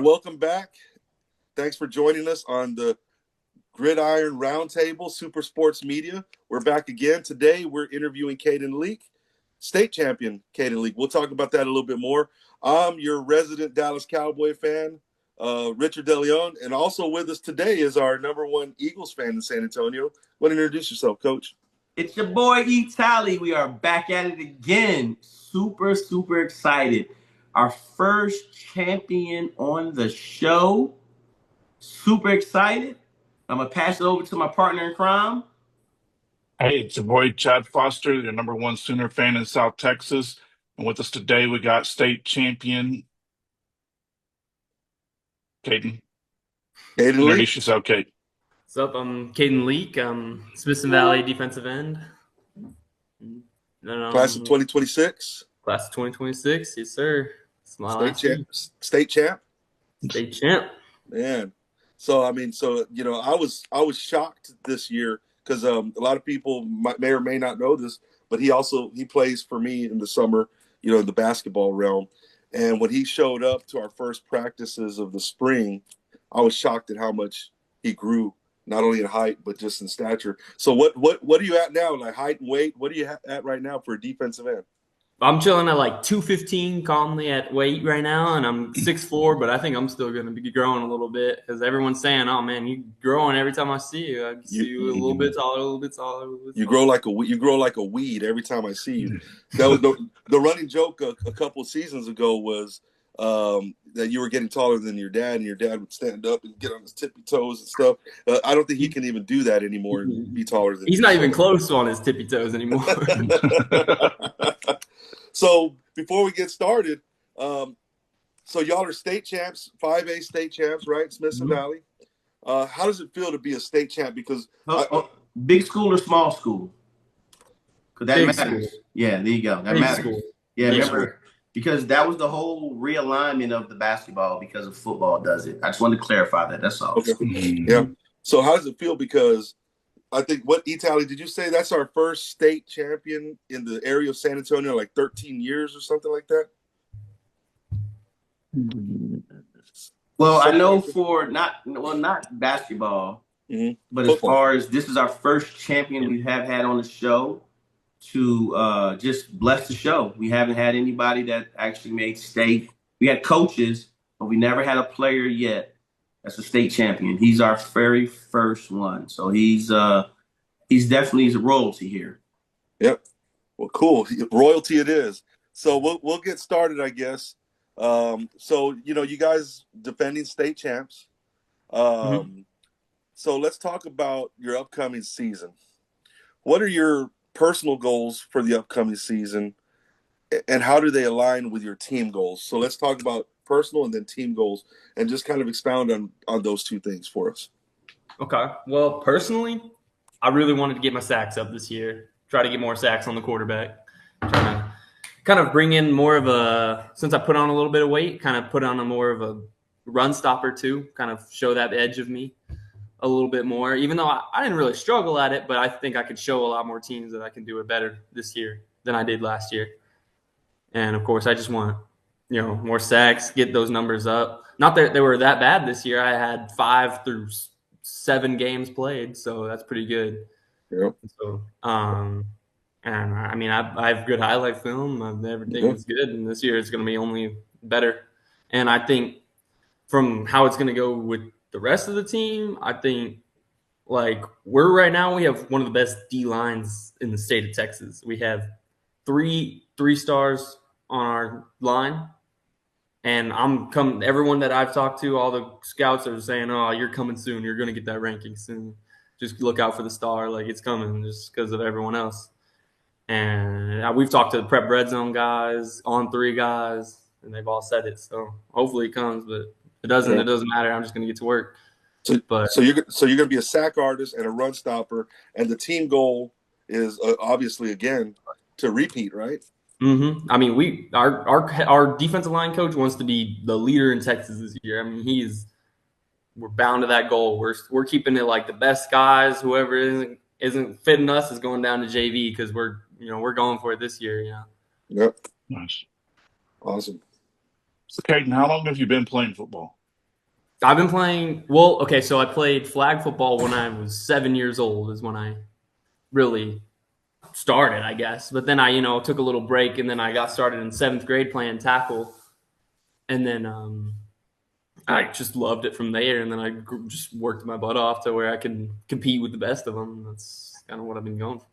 welcome back. Thanks for joining us on the Gridiron Roundtable, Super Sports Media. We're back again. Today, we're interviewing Caden Lieck, state champion Caden Lieck. We'll talk about that a little bit more. I'm your resident Dallas Cowboy fan, Richard DeLeon, and also with us today is our #1 Eagles fan in San Antonio. Want to introduce yourself, Coach? It's your boy E-Tally. We are back at it again. Super excited. Our first champion on the show. Super excited. I'm going to pass it over to my partner in crime. Hey, it's your boy Chad Foster, your #1 Sooner fan in South Texas. And with us today, we got state champion Caden. Introduce yourself, Kate. What's up? I'm Caden Lieck. I'm Smithson Valley defensive end. Class of 2026. Class of 2026, yes, sir. It's my state champ. State champ. State champ. Man, so I was shocked this year because a lot of people may or may not know this, but he plays for me in the summer, in the basketball realm. And when he showed up to our first practices of the spring, I was shocked at how much he grew, not only in height but just in stature. So what are you at now, like height and weight? What are you at right now for a defensive end? I'm chilling at like 215 calmly at weight right now, and I'm 6'4", but I think I'm still going to be growing a little bit because everyone's saying, "Oh man, you're growing every time I see you. I see you a little bit taller, a little bit taller." You grow like a weed every time I see you. That was the running joke a couple of seasons ago was that you were getting taller than your dad, and your dad would stand up and get on his tippy toes and stuff. I don't think he can even do that anymore and be taller than. He's not even close on his tippy toes anymore. So before we get started, so y'all are state champs, 5A state champs, right? Smithson Valley. How does it feel to be a state champ? Because big school or small school? Because that big matters. School. Yeah, there you go. That big matters. School. Yeah, big remember, school. Because that was the whole realignment of the basketball because of football does it. I just wanted to clarify that. That's all. Okay. Yeah. So how does it feel? Because I think Italy, did you say that's our first state champion in the area of San Antonio, like 13 years or something like that? Well, I know for not basketball, but as far as this is our first champion we have had on the show to just bless the show. We haven't had anybody that actually made state. We had coaches, but we never had a player yet that's a state champion. He's our very first one. So he's definitely a royalty here. Yep. Well, cool. Royalty it is. So we'll get started, I guess. So, you guys defending state champs. So let's talk about your upcoming season. What are your personal goals for the upcoming season, and how do they align with your team goals? So let's talk about personal and then team goals, and just kind of expound on those two things for us. Okay. Well, personally, I really wanted to get my sacks up this year. Try to get more sacks on the quarterback. Trying to kind of bring in more of a, since I put on a little bit of weight, kind of put on a more of a run stopper too, kind of show that edge of me a little bit more, even though I didn't really struggle at it, but I think I could show a lot more teams that I can do it better this year than I did last year. And of course, I just want, more sacks, get those numbers up. Not that they were that bad this year. I had 5 through 7 games played, so that's pretty good. Yeah. So, and I mean, I have good highlight film. Everything was good, and this year it's going to be only better. And I think from how it's going to go with the rest of the team, I think like right now we have one of the best D lines in the state of Texas. We have three stars on our line. And everyone that I've talked to, all the scouts are saying, "Oh, you're coming soon. You're going to get that ranking soon. Just look out for the star. Like, it's coming just because of everyone else." And we've talked to the prep red zone guys, on 3 guys, and they've all said it. So hopefully it comes, but if it doesn't, it doesn't matter. I'm just going to get to work. So you're going to be a sack artist and a run stopper, and the team goal is obviously again to repeat, right? Mm-hmm. I mean, our defensive line coach wants to be the leader in Texas this year. I mean, we're bound to that goal. We're keeping it like the best guys. Whoever isn't fitting us is going down to JV because we're going for it this year. Yeah. Yep. Nice. Awesome. So, Caden, how long have you been playing football? I've been playing. Well, okay, so I played flag football when I was 7 years old. Is when I really started, I guess. But then I, took a little break, and then I got started in 7th grade playing tackle, and then I just loved it from there. And then I just worked my butt off to where I can compete with the best of them. That's kind of what I've been going for.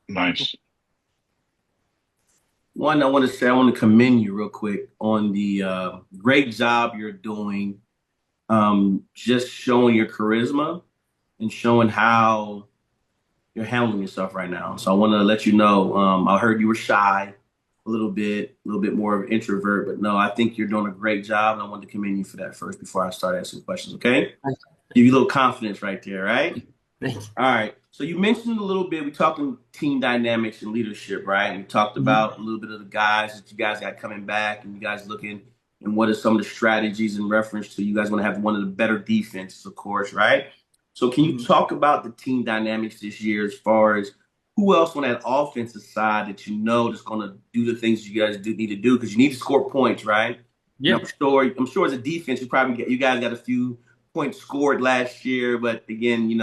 Nice. One, I want to commend you real quick on the great job you're doing, just showing your charisma and showing how you're handling yourself right now. So I want to let you know, I heard you were shy a little bit more of an introvert, but no, I think you're doing a great job, and I wanted to commend you for that first before I start asking questions, okay? Give you a little confidence right there, right? Thank you. All right. So you mentioned a little bit, we talked team dynamics and leadership, right? And we talked about a little bit of the guys that you guys got coming back and you guys looking and what are some of the strategies in reference to you guys want to have one of the better defenses, of course, right? So can you talk about the team dynamics this year as far as who else on that offensive side that you know that's going to do the things you guys need to do because you need to score points, right? Yeah. And I'm sure as a defense, you guys got a few points scored last year, but again, you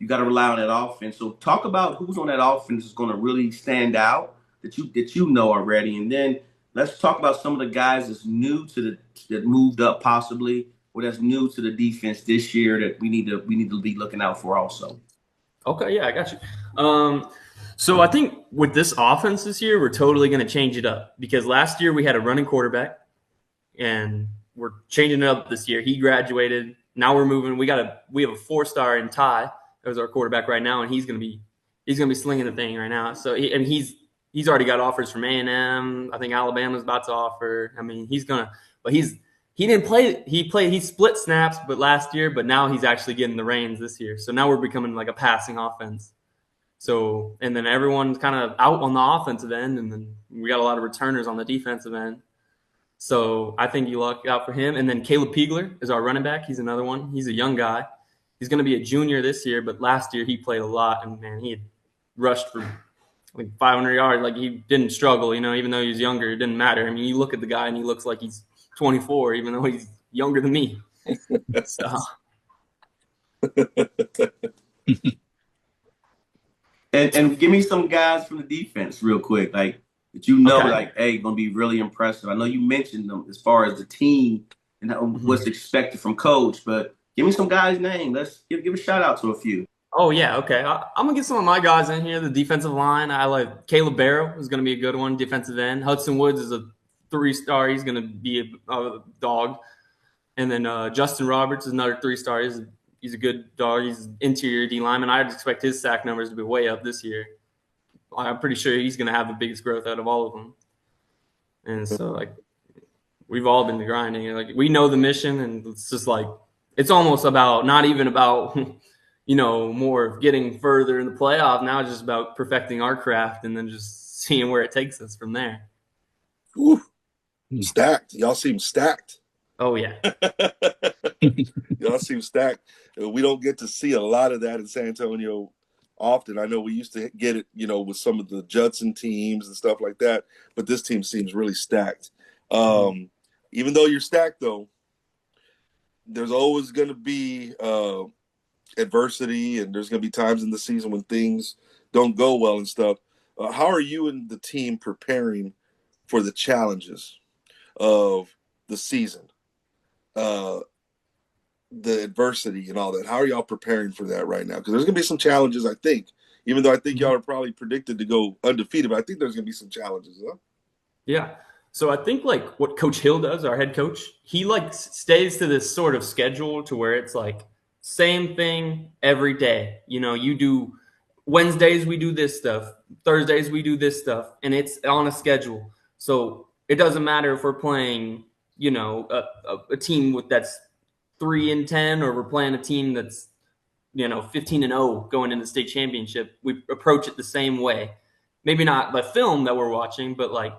got to rely on that offense. So talk about who's on that offense is going to really stand out that you know already, and then let's talk about some of the guys that's new that moved up possibly, or that's new to the defense this year that we need to be looking out for also. Okay, yeah, I got you. So I think with this offense this year, we're totally going to change it up because last year we had a running quarterback, and we're changing it up this year. He graduated. Now we're moving. We have a 4-star in Ty as our quarterback right now, and he's gonna be slinging the thing right now. So he's already got offers from A&M. I think Alabama's about to offer. I mean, he didn't play. He split snaps, but last year. But now he's actually getting the reins this year. So now we're becoming like a passing offense. So and then everyone's kind of out on the offensive end, and then we got a lot of returners on the defensive end. So I think you luck out for him. And then Caleb Piegler is our running back. He's another one. He's a young guy. He's going to be a junior this year, but last year he played a lot, and man, he had rushed for like 500 yards. Like he didn't struggle, even though he was younger. It didn't matter. I mean, you look at the guy and he looks like he's 24, even though he's younger than me. So. and give me some guys from the defense real quick, like that like, hey, gonna be really impressive. I know you mentioned them as far as the team and what's expected from coach, but give me some guys' name. Let's give a shout out to a few. Oh yeah, okay. I'm gonna get some of my guys in here. The defensive line, I like Caleb Barrow is gonna be a good one. Defensive end. Hudson Woods is a 3-star. He's gonna be a dog. And then Justin Roberts is another 3-star. He's a good dog. He's interior D lineman. I'd expect his sack numbers to be way up this year. I'm pretty sure he's gonna have the biggest growth out of all of them. And so like we've all been grinding. Like we know the mission, and it's just like it's almost about not even about more of getting further in the playoff. Now it's just about perfecting our craft and then just seeing where it takes us from there. Ooh, stacked. Y'all seem stacked. Oh yeah. Y'all seem stacked. We don't get to see a lot of that in San Antonio often. I know we used to get it, with some of the Judson teams and stuff like that, but this team seems really stacked. Even though you're stacked, though, there's always going to be adversity, and there's going to be times in the season when things don't go well and stuff. How are you and the team preparing for the challenges of the season, the adversity and all that? How are y'all preparing for that right now? Because there's going to be some challenges, I think, even though I think y'all are probably predicted to go undefeated, but I think there's going to be some challenges. Huh? Yeah. So I think like what Coach Hill does, our head coach, he like stays to this sort of schedule to where it's like same thing every day. You do Wednesdays, we do this stuff. Thursdays, we do this stuff, and it's on a schedule. So it doesn't matter if we're playing, a team that's 3-10, or we're playing a team that's, 15-0 going into the state championship. We approach it the same way. Maybe not the film that we're watching, but like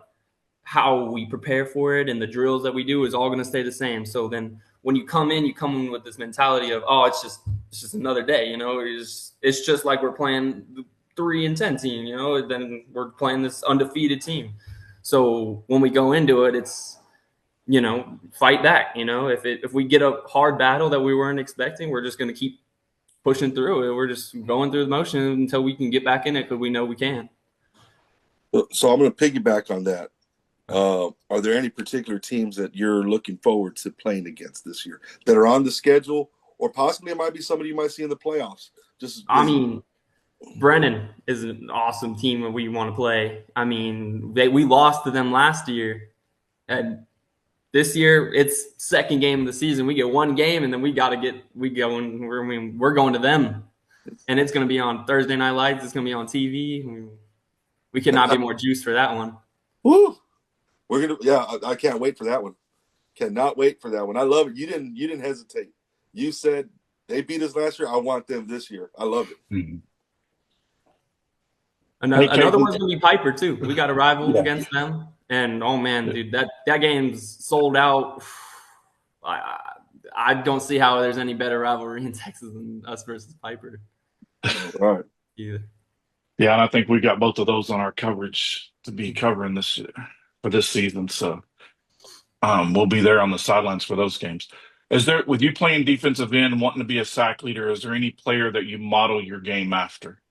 how we prepare for it and the drills that we do is all going to stay the same. So then when you come in with this mentality of, oh, it's just another day, it's just like we're playing the 3-10 team, then we're playing this undefeated team. So when we go into it, it's, fight back. If we get a hard battle that we weren't expecting, we're just going to keep pushing through it. We're just going through the motion until we can get back in it because we know we can. So I'm going to piggyback on that. Are there any particular teams that you're looking forward to playing against this year that are on the schedule, or possibly it might be somebody you might see in the playoffs? Brennan is an awesome team that we want to play. We lost to them last year, and this year it's second game of the season. We get one game, and then we're going to them, and it's going to be on Thursday Night Lights. It's going to be on TV. We could not be more juiced for that one. Woo! I can't wait for that one. Cannot wait for that one. I love it. You didn't hesitate. You said they beat us last year. I want them this year. I love it. Mm-hmm. Another one's gonna be Piper too. We got a rival against them, and oh man, dude, that game's sold out. I don't see how there's any better rivalry in Texas than us versus Piper. All right. Yeah, and I think we got both of those on our coverage to be covering this year for this season. So we'll be there on the sidelines for those games. With you playing defensive end, wanting to be a sack leader, is there any player that you model your game after?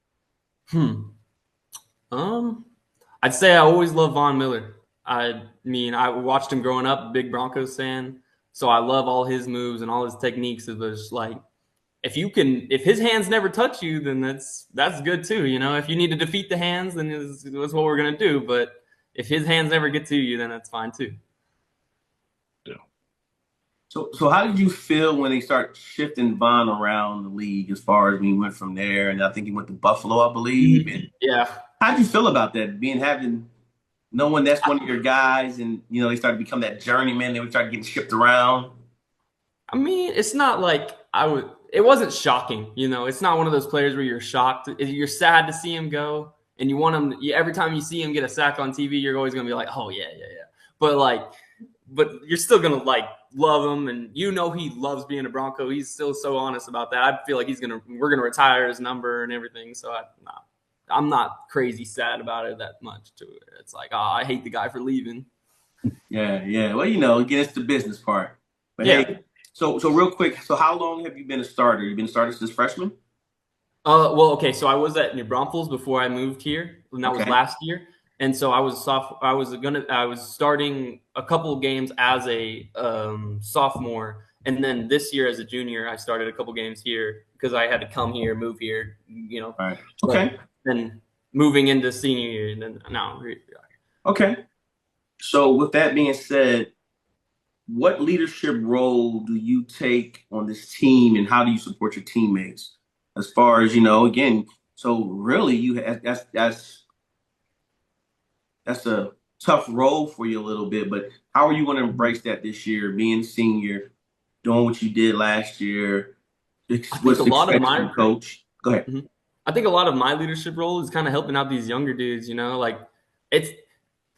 I'd say I always love Von Miller. I watched him growing up, big Broncos fan. So I love all his moves and all his techniques. It was like, if his hands never touch you, then that's good too. If you need to defeat the hands, then that's what we're going to do. But if his hands never get to you, then that's fine too. Yeah. So how did you feel when they start shifting Von around the league as far as when he went from there? And I think he went to Buffalo, I believe. And yeah. How did you feel about that? Knowing that's one of your guys, and they started to become that journeyman. They would start getting shipped around. It's not like it wasn't shocking. It's not one of those players where you're shocked. You're sad to see him go, and you want him. Every time you see him get a sack on TV, you're always gonna be like, oh yeah. But you're still gonna love him, and he loves being a Bronco. He's still so honest about that. I feel like we're gonna retire his number and everything. So I'm not crazy sad about it that much. It's like, I hate the guy for leaving. Yeah. Well, again, it's the business part. But yeah. Hey, so real quick, so how long have you been a starter? You've been a starter since freshman? Okay. So I was at New Braunfels before I moved here, and that was last year. And so I was starting a couple of games as a sophomore, and then this year as a junior, I started a couple games here because I had to come here, move here. All right. Okay. Then moving into senior year, and then now. Okay. So with that being said, what leadership role do you take on this team, and how do you support your teammates? As far as again, so really that's a tough role for you a little bit. But how are you going to embrace that this year, being senior, doing what you did last year? What's expected from coach? Go ahead. Mm-hmm. I think a lot of my leadership role is kind of helping out these younger dudes,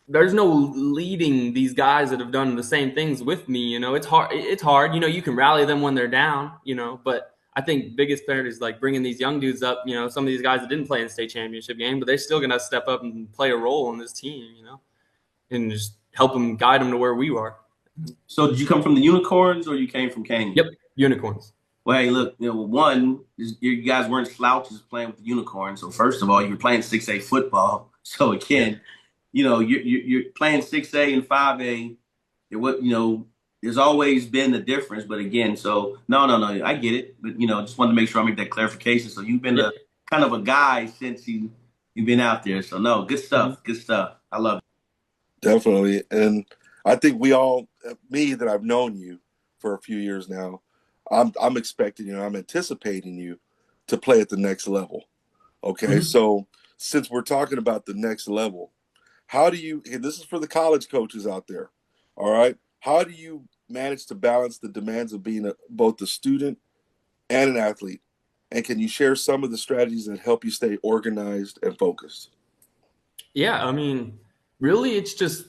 there's no leading these guys that have done the same things with me, it's hard, you can rally them when they're down, but I think biggest part is bringing these young dudes up, some of these guys that didn't play in the state championship game, but they're still going to step up and play a role on this team, and just help them, guide them to where we are. So did you come from the Unicorns or you came from Caden? Yep, Unicorns. Well, hey, look, one, you guys weren't slouches playing with the Unicorns. So first of all, you're playing 6A football. So again, you're playing 6A and 5A. There's always been the difference. But again, so no, I get it. But just wanted to make sure I make that clarification. So you've been a kind of a guy since you've been out there. So no, good stuff. Mm-hmm. Good stuff. I love it. Definitely, and I think that I've known you for a few years now. I'm expecting I'm anticipating you to play at the next level. Okay. Mm-hmm. So since we're talking about the next level, and this is for the college coaches out there. All right. How do you manage to balance the demands of being both a student and an athlete? And can you share some of the strategies that help you stay organized and focused? Yeah. Really it's just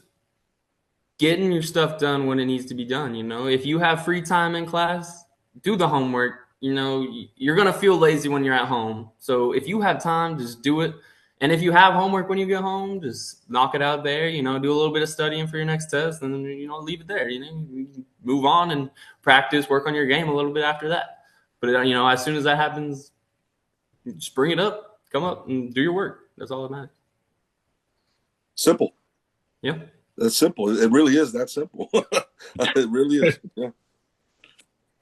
getting your stuff done when it needs to be done. If you have free time in class, do the homework. You're going to feel lazy when you're at home. So if you have time, just do it. And if you have homework when you get home, just knock it out there, do a little bit of studying for your next test, and then, leave it there, you move on and practice, work on your game a little bit after that. But, as soon as that happens, just bring it up, come up and do your work. That's all that matters. Simple. Yeah. That's simple. It really is that simple. It really is. Yeah.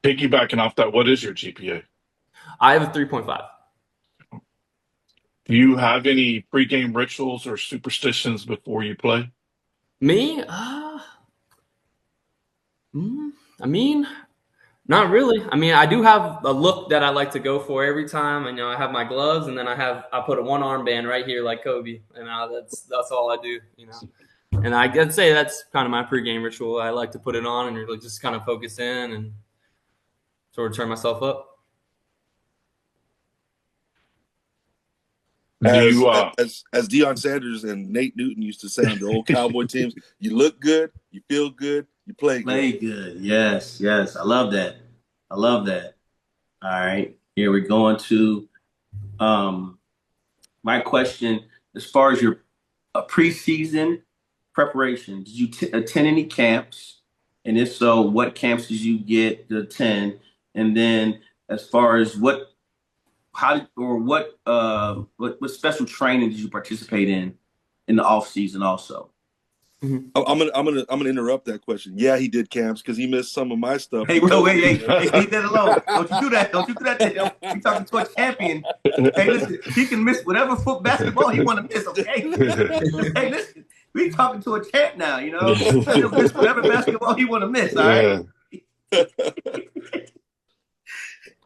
Piggybacking off that, what is your GPA? I have a 3.5. Do you have any pregame rituals or superstitions before you play? Me? I mean, not really. I mean, I do have a look that I like to go for every time. I have my gloves, and then I put a one armband right here like Kobe, and that's all I do. And I'd say that's kind of my pregame ritual. I like to put it on and really just kind of focus in and sort of turn myself up. As Deion Sanders and Nate Newton used to say on the old Cowboy teams, you look good, you feel good, you play good. Play good. Yes. I love that. All right. Here we're going to my question. As far as your preseason preparation, did you attend any camps? And if so, what camps did you get to attend? And then as far as what special training did you participate in the off season also? Mm-hmm. I'm gonna interrupt that question. Yeah, he did camps because he missed some of my stuff. Hey, bro, hey, leave that alone. Don't you do that. You're talking to a champion. Hey, listen, he can miss whatever basketball he want to miss. Okay. Hey, listen, we talking to a champ now. He'll miss whatever basketball he want to miss. All right.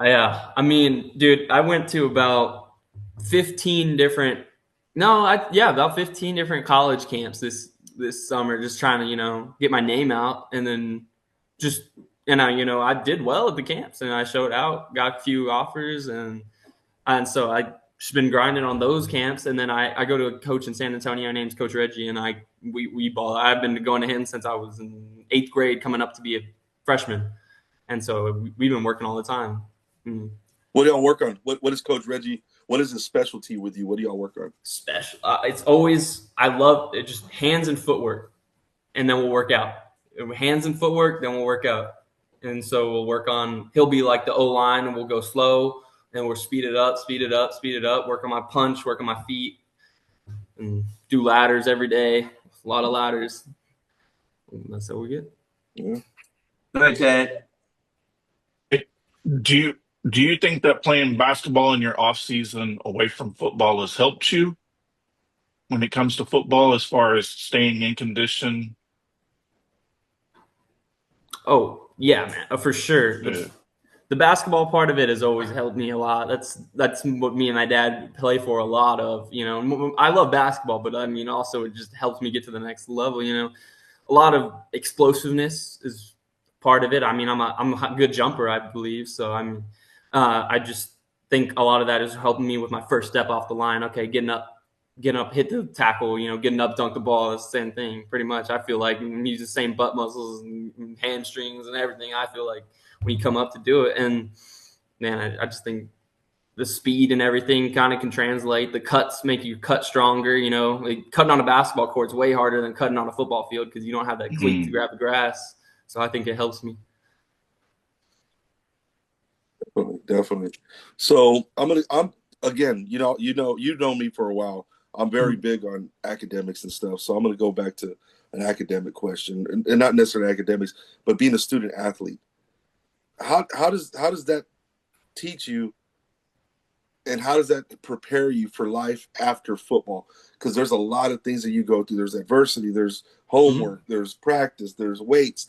Yeah, I mean, dude, I went to about 15 different college camps this summer, just trying to, get my name out. And then I did well at the camps and I showed out, got a few offers. And so I just been grinding on those camps. And then I go to a coach in San Antonio, name's Coach Reggie. And we ball. I've been going to him since I was in 8th grade, coming up to be a freshman. And so we've been working all the time. Mm. What do y'all work on? What is Coach Reggie? What is his specialty with you? What do y'all work on? Special. It's always, I love it, just hands and footwork, and then we'll work out. Hands and footwork, then we'll work out. And so we'll work on, he'll be like the O-line, and we'll go slow, and we'll speed it up, work on my punch, work on my feet, and do ladders every day. A lot of ladders. And that's what we get. Yeah. Go ahead, Chad. Do you think that playing basketball in your off season away from football has helped you when it comes to football as far as staying in condition? Oh, yeah, man, for sure. Yeah. The basketball part of it has always helped me a lot. That's what me and my dad play for a lot of. I love basketball, but I mean, also it just helps me get to the next level. A lot of explosiveness is part of it. I mean, I'm a good jumper, I believe. So I just think a lot of that is helping me with my first step off the line. Okay, getting up, hit the tackle, getting up, dunk the ball. It's the same thing, pretty much. I feel like you use the same butt muscles and hamstrings and everything. I feel like when you come up to do it, and man, I just think the speed and everything kind of can translate. The cuts make you cut stronger. Like cutting on a basketball court is way harder than cutting on a football field because you don't have that cleat to grab the grass. So I think it helps me. Definitely. So I'm again, you've known me for a while. I'm very big on academics and stuff. So I'm going to go back to an academic question, and not necessarily academics, but being a student athlete. How does that teach you, and how does that prepare you for life after football? Because there's a lot of things that you go through. There's adversity, there's homework, there's practice, there's weights,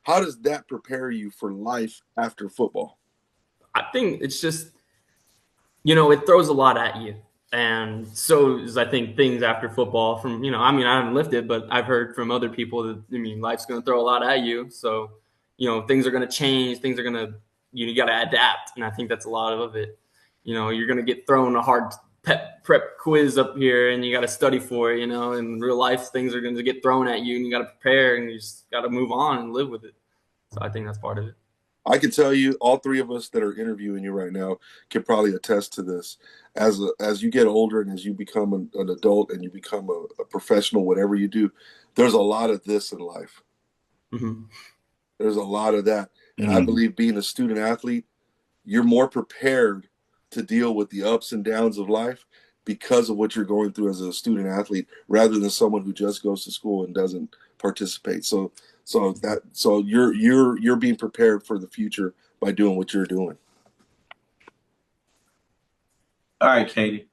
how does that prepare you for life after football? I think it's just, it throws a lot at you. And so is, I think, things after football from, I haven't lifted, but I've heard from other people that, life's going to throw a lot at you. So, things are going to change. Things are going to, you got to adapt. And I think that's a lot of it. You're going to get thrown a hard prep quiz up here and you got to study for it, in real life, things are going to get thrown at you and you got to prepare and you just got to move on and live with it. So I think that's part of it. I can tell you, all three of us that are interviewing you right now can probably attest to this. As you get older and as you become an adult and you become a professional, whatever you do, there's a lot of this in life. Mm-hmm. There's a lot of that. And I believe being a student athlete, you're more prepared to deal with the ups and downs of life because of what you're going through as a student athlete, rather than someone who just goes to school and doesn't participate. So you're being prepared for the future by doing what you're doing. All right, Caden.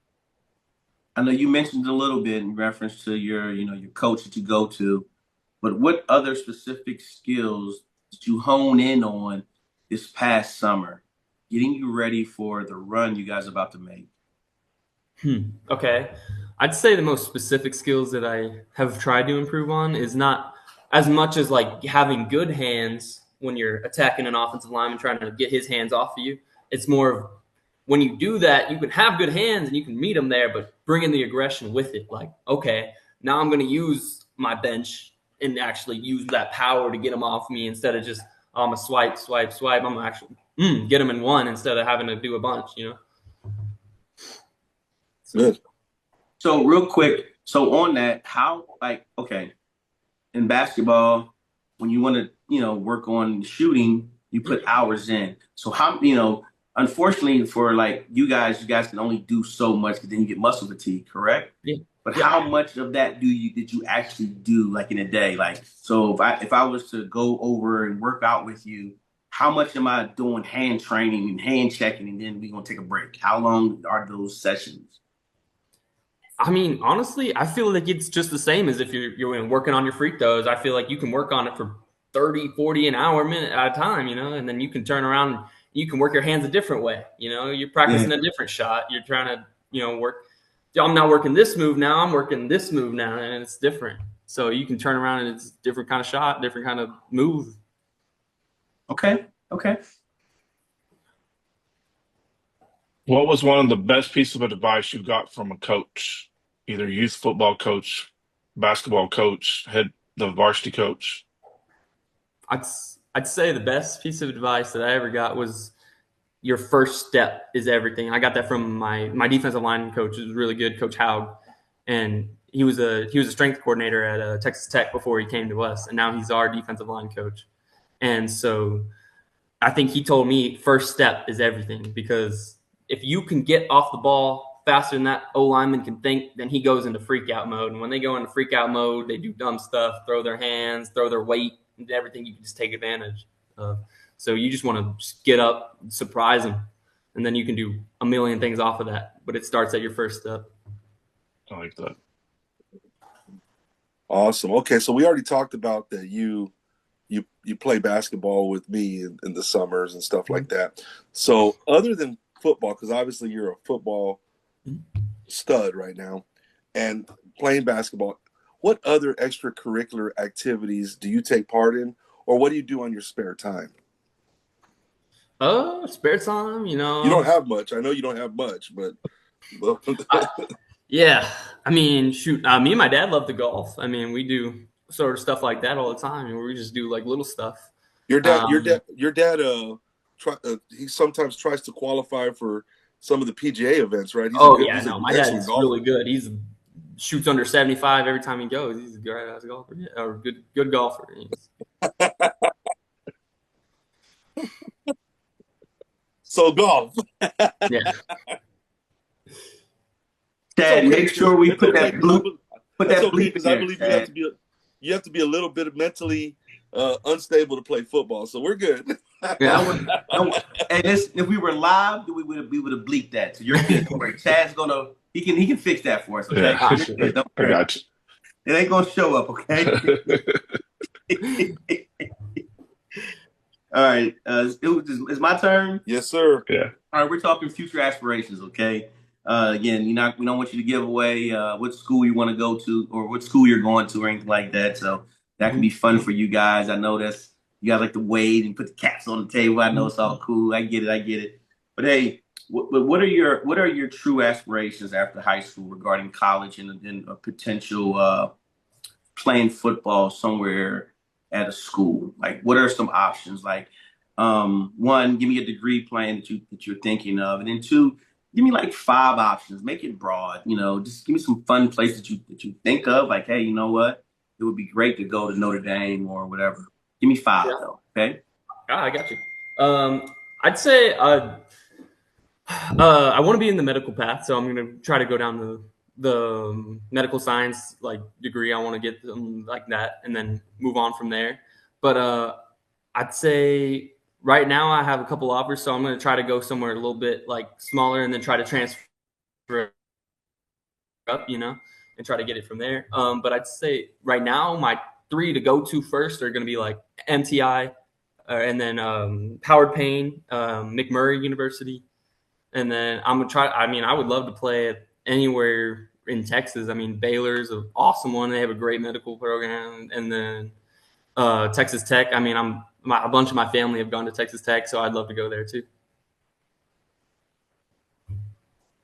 I know you mentioned a little bit in reference to your coach that you go to, but what other specific skills did you hone in on this past summer, getting you ready for the run you guys are about to make? Okay. I'd say the most specific skills that I have tried to improve on is not as much as like having good hands when you're attacking an offensive lineman trying to get his hands off of you. It's more of when you do that, you can have good hands and you can meet him there, but bring in the aggression with it. Like, okay, now I'm going to use my bench and actually use that power to get him off me instead of just, oh, I'm a swipe. I'm going to actually get him in one instead of having to do a bunch, Good. So real quick, so on that, okay, in basketball, when you want to, work on shooting, you put hours in. So unfortunately for like you guys can only do so much because then you get muscle fatigue, correct? Yeah. But how much of that did you actually do like in a day? Like, so if I was to go over and work out with you, how much am I doing hand training and hand checking, and then we're gonna take a break? How long are those sessions? I mean, honestly, I feel like it's just the same as if you're working on your free throws. I feel like you can work on it for 30, 40 an hour, minute at a time, and then you can turn around and you can work your hands a different way. You're practicing a different shot. You're trying to, work. I'm not working this move now. I'm working this move now, and it's different. So you can turn around and it's a different kind of shot, different kind of move. Okay. What was one of the best pieces of advice you got from a coach, either youth football coach, basketball coach, the varsity coach? I'd say the best piece of advice that I ever got was your first step is everything. I got that from my defensive line coach. It was really good, Coach Haug, and he was a strength coordinator at Texas Tech before he came to us, and now he's our defensive line coach. And so I think he told me first step is everything, because if you can get off the ball faster than that O lineman can think, then he goes into freak out mode. And when they go into freak out mode, they do dumb stuff, throw their hands, throw their weight, and everything you can just take advantage of. So you just want to just get up, surprise them, and then you can do a million things off of that. But it starts at your first step. I like that. Awesome. Okay, so we already talked about that you play basketball with me in the summers and stuff like that. So other than football, because obviously you're a football stud right now, and playing basketball, what other extracurricular activities do you take part in, or what do you do on your spare time? Spare time, You don't have much. I know you don't have much, but yeah. I mean, shoot. Me and my dad love to golf. I mean, we do sort of stuff like that all the time, and we just do like little stuff. Your dad, he sometimes tries to qualify for some of the PGA events, right? My dad's really good. He shoots under 75 every time he goes. He's a great ass golfer, or good golfer. So golf. Yeah. Dad, make sure we put that bleep. Put that bleep because I believe you have to be a little bit mentally unstable to play football. So we're good. Yeah. And if we were live, we would have bleeped that. So you're good. Chad's he can fix that for us. Okay. Yeah, I got you. It ain't gonna show up. Okay. All right. It's my turn. Yes, sir. Yeah. All right. We're talking future aspirations. Okay. Again, we don't want you to give away what school you want to go to or what school you're going to or anything like that. So that can be fun for you guys. I know you guys like to wade and put the caps on the table. I know it's all cool. I get it. But hey, what are your true aspirations after high school regarding college and a potential playing football somewhere at a school? Like, what are some options? Like, One, give me a degree plan that you're thinking of, and then two, give me like 5 options. Make it broad. Just give me some fun places that you think of. Like, hey, you know what? It would be great to go to Notre Dame or whatever. Give me 5 though. Okay. I got you. I'd say I want to be in the medical path, so I'm going to try to go down the medical science degree. I want to get them like that, and then move on from there. But I'd say right now I have a couple offers, so I'm going to try to go somewhere a little bit smaller, and then try to transfer up, and try to get it from there. But I'd say right now my 3 to go to first are going to be like MTI, and then Howard Payne, McMurray University. And then I'm going to try. I mean, I would love to play anywhere in Texas. I mean, Baylor's an awesome one. They have a great medical program. And then Texas Tech. I mean, a bunch of my family have gone to Texas Tech, so I'd love to go there too.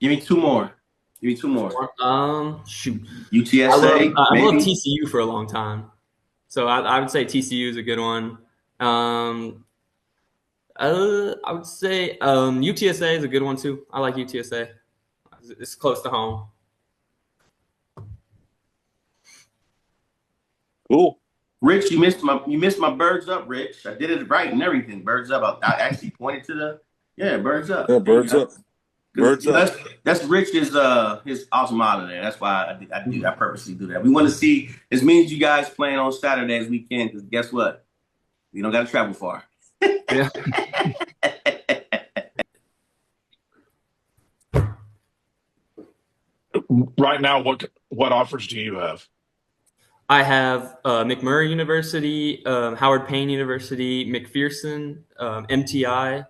Give me 2 more. Shoot. UTSA. I love TCU for a long time. So I would say TCU is a good one. I would say UTSA is a good one too. I like UTSA. It's close to home. Cool. Rich, you missed my birds up, Rich. I did it right and everything. Birds up. I actually pointed to birds up. Yeah, birds up. Birds up. That's Rich's his alma mater there. That's why I purposely do that. We want to see as many of you guys playing on Saturday as we can, because guess what? We don't got to travel far. Yeah. Right now, what offers do you have? I have McMurray University, Howard Payne University, McPherson, MTI,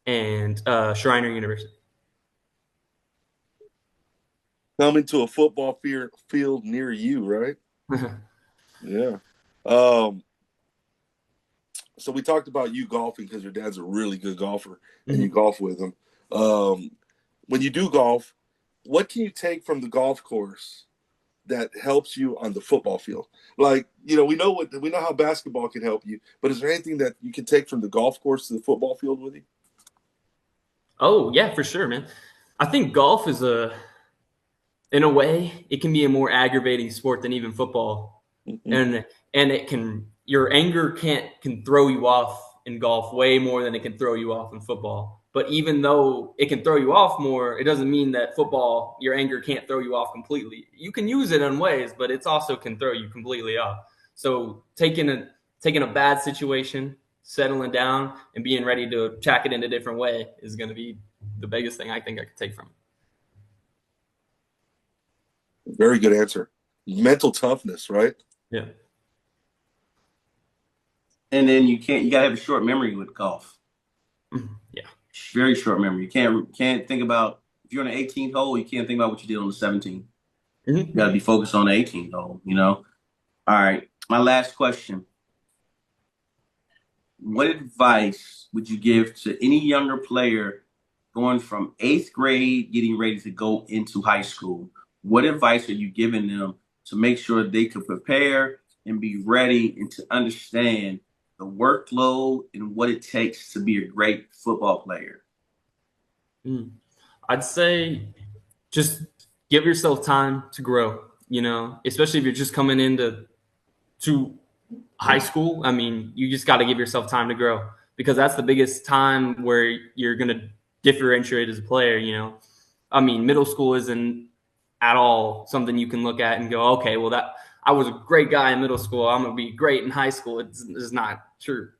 and Schreiner University. Coming to a football field near you, right? Yeah. So we talked about you golfing because your dad's a really good golfer, and you golf with him. When you do golf, what can you take from the golf course that helps you on the football field? We know how basketball can help you, but is there anything that you can take from the golf course to the football field with you? Oh yeah, for sure, man. I think golf is in a way, it can be a more aggravating sport than even football, and your anger can throw you off in golf way more than it can throw you off in football. But even though it can throw you off more, it doesn't mean that football, your anger can't throw you off completely. You can use it in ways, but it also can throw you completely off. So taking a bad situation, settling down, and being ready to attack it in a different way is going to be the biggest thing I think I could take from it. Very good answer. Mental toughness, right? Yeah. And then you gotta have a short memory with golf. Yeah. Very short memory. You can't think about, if you're on the 18th hole, you can't think about what you did on the 17th. You gotta be focused on the 18th hole, All right. My last question. What advice would you give to any younger player going from 8th grade, getting ready to go into high school? What advice are you giving them to make sure they can prepare and be ready and to understand the workload and what it takes to be a great football player? I'd say just give yourself time to grow, especially if you're just coming into high school. I mean, you just got to give yourself time to grow, because that's the biggest time where you're going to differentiate as a player. I mean, middle school isn't at all something you can look at and go, okay, well, that I was a great guy in middle school, I'm going to be great in high school. It's not true.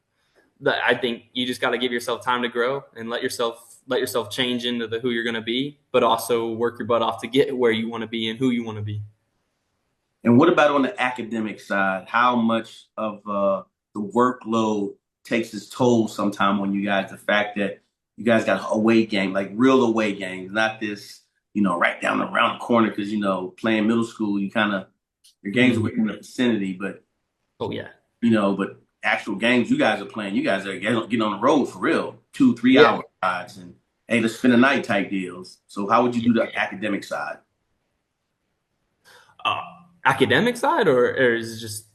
I think you just got to give yourself time to grow and let yourself change into who you're going to be, but also work your butt off to get where you want to be and who you want to be. And what about on the academic side? How much of the workload takes its toll sometime on you guys? The fact that you guys got away game, like real away games, not this, right down around the corner, because, playing middle school, your games were in the vicinity, but oh yeah, but actual games you guys are playing, you guys are getting on the road for real, 2-3 hour rides and hey, let's spend a night type deals. So how would you do the academic side? Academic side, or is it just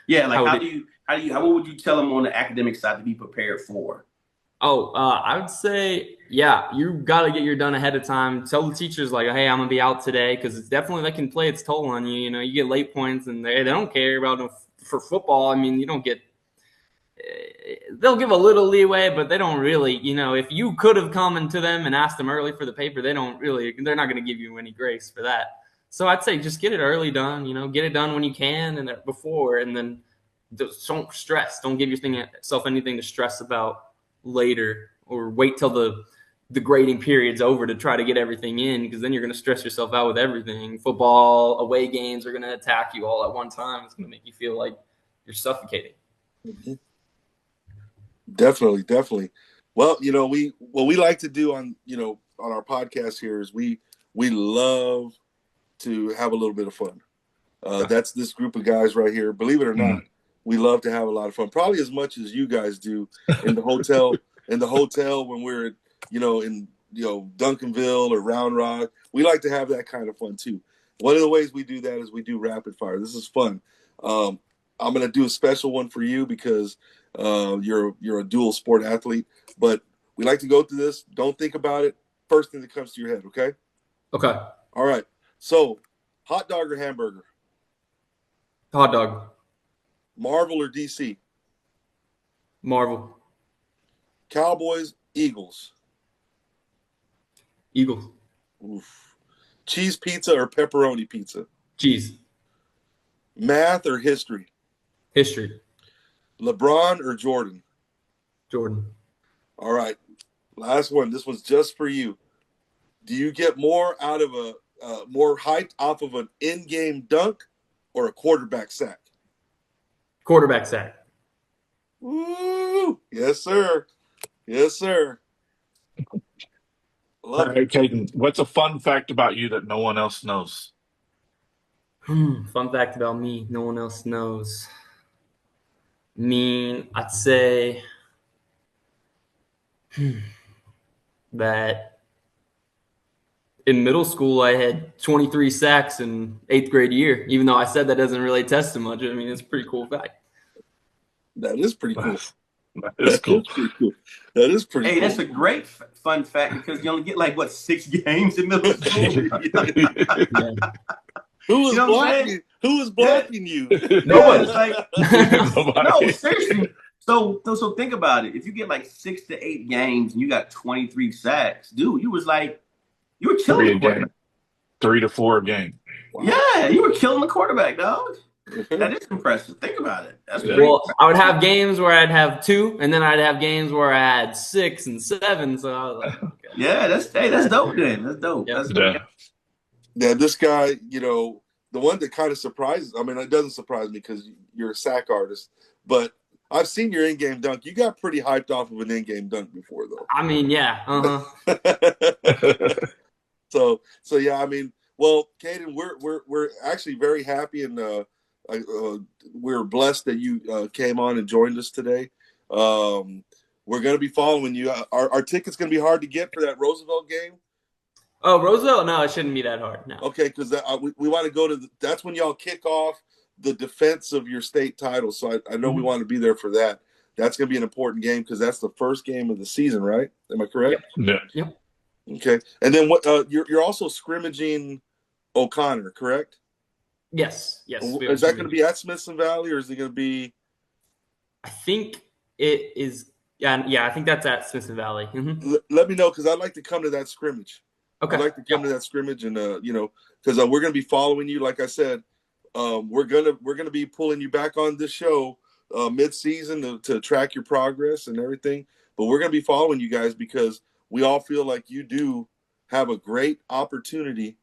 how do what would you tell them on the academic side to be prepared for? Oh, I would say, yeah, you got to get your done ahead of time. Tell the teachers like, hey, I'm gonna be out today because it's definitely that can play its toll on you. You know, you get late points and they don't care about them for football. I mean, you don't get. They'll give a little leeway, but they don't really. You know, if you could have come into them and asked them early for the paper, they don't really. They're not going to give you any grace for that. So I'd say just get it early done. You know, get it done when you can and before, and then don't stress. Don't give yourself anything to stress about later, or wait till the grading period's over to try to get everything in, because then you're going to stress yourself out with everything. Football, away games are going to attack you all at one time. It's going to make you feel like you're suffocating. Mm-hmm. Definitely. Well, you know, what we like to do on our podcast here is we love to have a little bit of fun. That's this group of guys right here. Believe it or not, we love to have a lot of fun. Probably as much as you guys do in the hotel. When we're in Duncanville or Round Rock, we like to have that kind of fun too. One of the ways we do that is we do rapid fire. This is fun. I'm going to do a special one for you because you're a dual sport athlete. But we like to go through this. Don't think about it. First thing that comes to your head. Okay. Okay. All right. So, hot dog or hamburger? Hot dog. Marvel or DC? Marvel. Cowboys, Eagles? Eagles. Oof. Cheese pizza or pepperoni pizza? Cheese. Math or history? History. LeBron or Jordan? Jordan. All right. Last one. This one's just for you. Do you get more out of more height off of an in-game dunk or a quarterback sack? Quarterback sack. Woo! Yes, sir. All right, Caden, what's a fun fact about you that no one else knows? Fun fact about me, no one else knows. I'd say that in middle school I had 23 sacks in 8th grade year, even though I said that doesn't really test to much. I mean, it's a pretty cool fact. That is pretty cool. That is cool. That is pretty cool. Hey, that's a great fun fact because you only get 6 games in middle school. Yeah. Who is blocking you? Nobody. No, seriously. So think about it. If you get 6 to 8 games and you got 23 sacks, dude, you were killing the quarterback. 3 to 4 a game. Wow. Yeah, you were killing the quarterback, dog. That is impressive. Think about it. That's well, I would have games where I'd have 2, and then I'd have games where I had 6 and 7. So I was like, okay. Yeah, that's dope. Then that's dope. Yeah. That's dope. Yeah, this guy, the one that kind of surprises. I mean, it doesn't surprise me because you're a sack artist, but I've seen your in-game dunk. You got pretty hyped off of an in-game dunk before, though. I mean, yeah. So yeah, I mean, well, Caden, we're actually very happy and we're blessed that you came on and joined us today. We're going to be following you. Our ticket's going to be hard to get for that Roosevelt game. Oh, Roosevelt? No, it shouldn't be that hard. No. Okay, because we want to go to that's when y'all kick off the defense of your state title. So I know we want to be there for that. That's going to be an important game because that's the first game of the season, right? Am I correct? Yep. Okay, and then what? You're also scrimmaging O'Connor, correct? Yes. Is that going to be at Smithson Valley, or is it going to be? I think it is. Yeah. I think that's at Smithson Valley. Mm-hmm. Let me know because I'd like to come to that scrimmage. Okay. I'd like to come to that scrimmage, and because we're going to be following you. Like I said, we're gonna be pulling you back on this show mid-season to track your progress and everything. But we're going to be following you guys because we all feel like you do have a great opportunity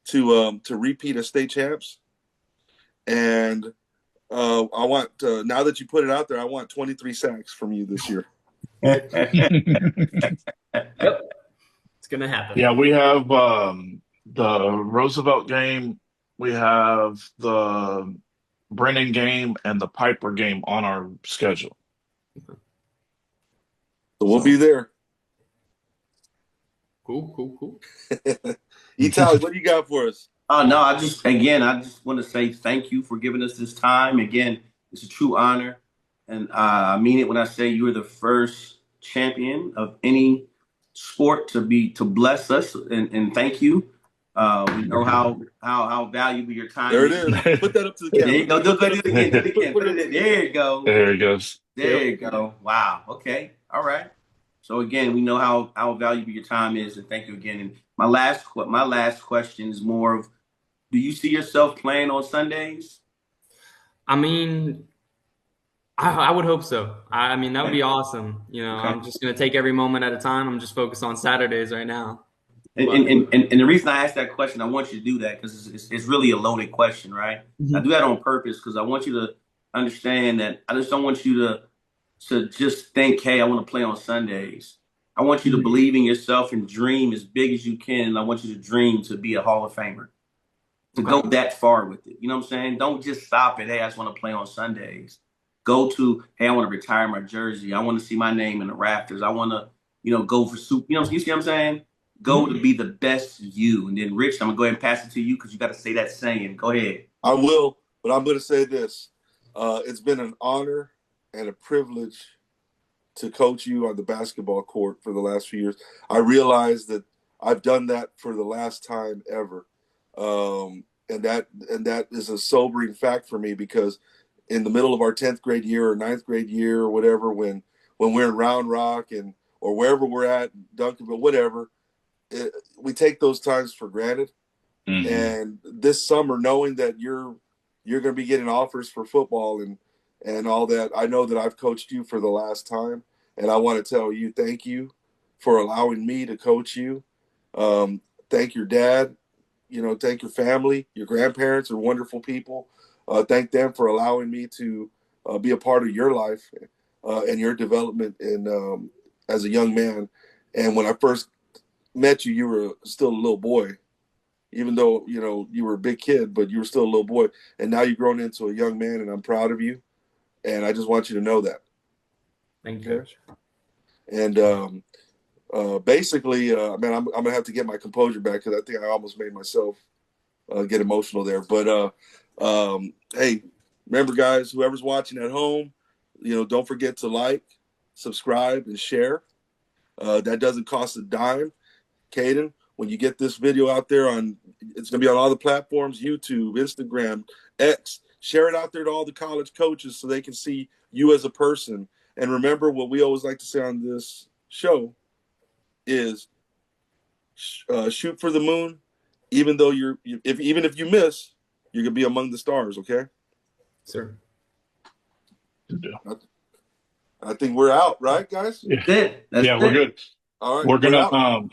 to repeat as state champs. And I want now that you put it out there, I want 23 sacks from you this year. Yep. It's gonna happen. Yeah, we have the Roosevelt game, we have the Brennan game, and the Piper game on our schedule. So we'll be there. Cool. Itali, what do you got for us? No, I just want to say thank you for giving us this time. Again, it's a true honor. And I mean it when I say you were the first champion of any sport to bless us, and thank you. We know how valuable your time there it is. Put that up to the There camera. you go. Do it again. Do it again. There you go. There it goes. There you go. Wow. Okay. All right. So again, we know how valuable your time is, and thank you again. And my last question is more of, do you see yourself playing on Sundays? I mean, I would hope so. I mean, that would be awesome. I'm just going to take every moment at a time. I'm just focused on Saturdays right now. And the reason I asked that question, I want you to do that because it's really a loaded question, right? Mm-hmm. I do that on purpose because I want you to understand that I just don't want you to just think, hey, I want to play on Sundays. I want you to believe in yourself and dream as big as you can. And I want you to dream to be a Hall of Famer, to go that far with it. You know what I'm saying? Don't just stop at, hey, I just want to play on Sundays. Go to, hey, I want to retire my jersey. I want to see my name in the rafters. I want to, go for soup. You see what I'm saying? Go to be the best you. And then, Rich, I'm going to go ahead and pass it to you because you got to say that saying. Go ahead. I will, but I'm going to say this. It's been an honor and a privilege to coach you on the basketball court for the last few years. I realize that I've done that for the last time ever. And that is a sobering fact for me because in the middle of our 10th grade year or 9th grade year or whatever, when we're in Round Rock or wherever we're at, Duncanville, whatever, we take those times for granted. Mm-hmm. And this summer, knowing that you're going to be getting offers for football and all that, I know that I've coached you for the last time, and I want to tell you thank you for allowing me to coach you. Thank your dad. Thank your family. Your grandparents are wonderful people. Thank them for allowing me to be a part of your life and your development as a young man. And when I first met you, you were still a little boy, even though, you were a big kid, but you were still a little boy. And now you've grown into a young man, and I'm proud of you. And I just want you to know that. Thank you, Coach. And basically, man, I'm going to have to get my composure back because I think I almost made myself get emotional there. But, hey, remember, guys, whoever's watching at home, don't forget to like, subscribe, and share. That doesn't cost a dime. Caden, when you get this video out there it's going to be on all the platforms, YouTube, Instagram, X. Share it out there to all the college coaches so they can see you as a person. And remember what we always like to say on this show is shoot for the moon. Even though even if you miss, you're going to be among the stars, okay? Sir. I think we're out, right, guys? Yeah, we're good. All right. We're gonna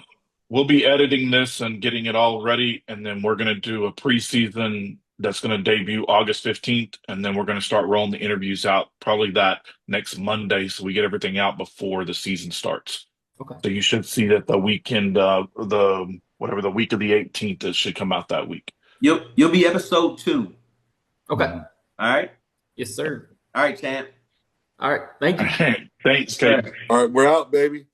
we'll be editing this and getting it all ready, and then we're gonna do a preseason that's gonna debut August 15th, and then we're gonna start rolling the interviews out probably that next Monday, so we get everything out before the season starts. Okay. So you should see that the weekend, the week of the 18th, it should come out that week. You'll be episode 2. Okay. All right. Yes, sir. All right, champ. All right. Thank you. Thanks, Kate. All right, we're out, baby.